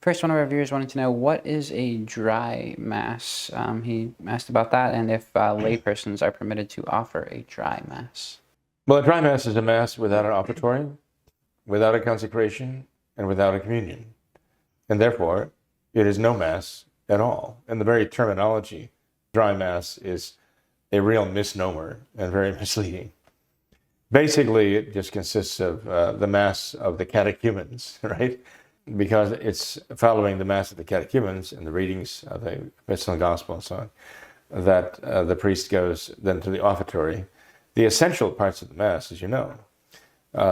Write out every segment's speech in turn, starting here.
First, one of our viewers wanted to know, what is a dry mass? He asked about that and if laypersons are permitted to offer a dry mass. Well, a dry mass is a mass without an offertory, without a consecration, and without a communion. And therefore, it is no mass at all. And the very terminology, dry mass, is a real misnomer and very misleading. Basically, it just consists of the mass of the catechumens, right? Because it's following the mass of the catechumens and the readings of the epistle and gospel and so on, that the priest goes then to the offertory. The essential parts of the mass, as you know,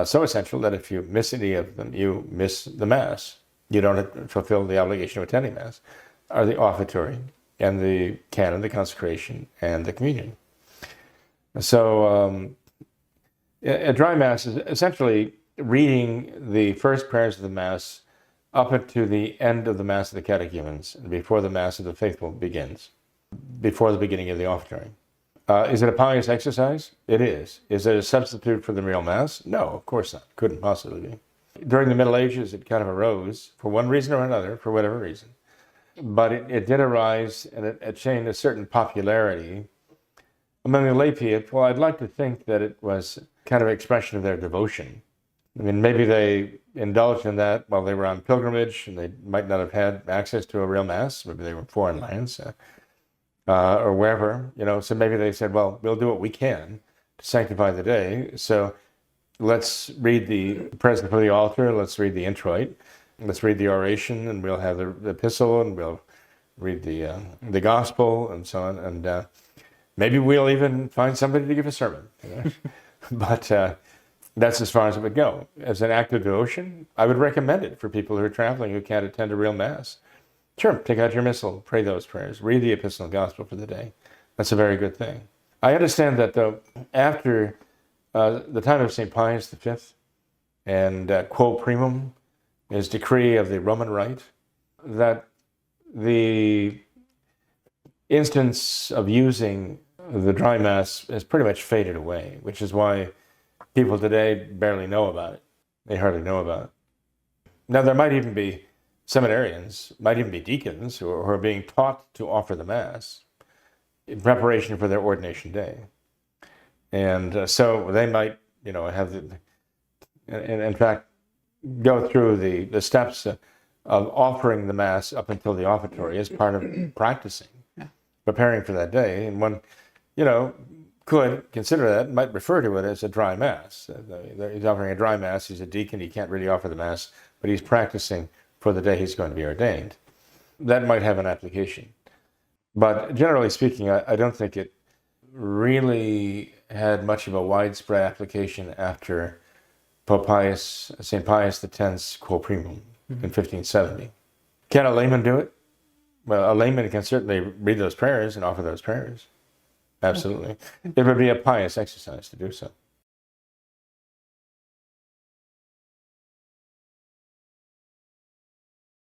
so essential that if you miss any of them, you miss the mass. You don't fulfill the obligation of attending mass, are the offertory and the canon, the consecration, and the communion. So a dry mass is essentially reading the first prayers of the mass up into the end of the mass of the catechumens, before the mass of the faithful begins, before the beginning of the offertory. Is it a pious exercise? It is. Is it a substitute for the real mass? No, of course not. Couldn't possibly be. During the Middle Ages, it kind of arose, for one reason or another, for whatever reason. But it did arise, and it attained a certain popularity among the lay people. Well, I'd like to think that it was kind of expression of their devotion. I mean, maybe they indulged in that while they were on pilgrimage, and they might not have had access to a real mass. Maybe they were in foreign lands or wherever, So maybe they said, well, we'll do what we can to sanctify the day. So let's read the prayers before the altar. Let's read the introit. Let's read the oration, and we'll have the epistle, and we'll read the gospel, and so on. And maybe we'll even find somebody to give a sermon. But that's as far as it would go. As an act of devotion, I would recommend it for people who are traveling who can't attend a real mass. Sure, take out your missal, pray those prayers, read the epistle and gospel for the day. That's a very good thing. I understand that, though, after the time of St. Pius V and Quo Primum, his decree of the Roman Rite, that the instance of using the dry mass has pretty much faded away, which is why people today barely know about it. They hardly know about it. Now, there might even be seminarians, might even be deacons who are being taught to offer the Mass in preparation for their ordination day. And so they might, have, in fact, go through the steps of offering the Mass up until the offertory as part of practicing, preparing for that day. And one, could consider that, might refer to it as a dry Mass. He's offering a dry Mass. He's a deacon. He can't really offer the Mass, but he's practicing for the day he's going to be ordained. That might have an application. But generally speaking, I don't think it really had much of a widespread application after St. Pius X's Quo Primum in 1570. Can a layman do it? Well, a layman can certainly read those prayers and offer those prayers. Absolutely. It would be a pious exercise to do so.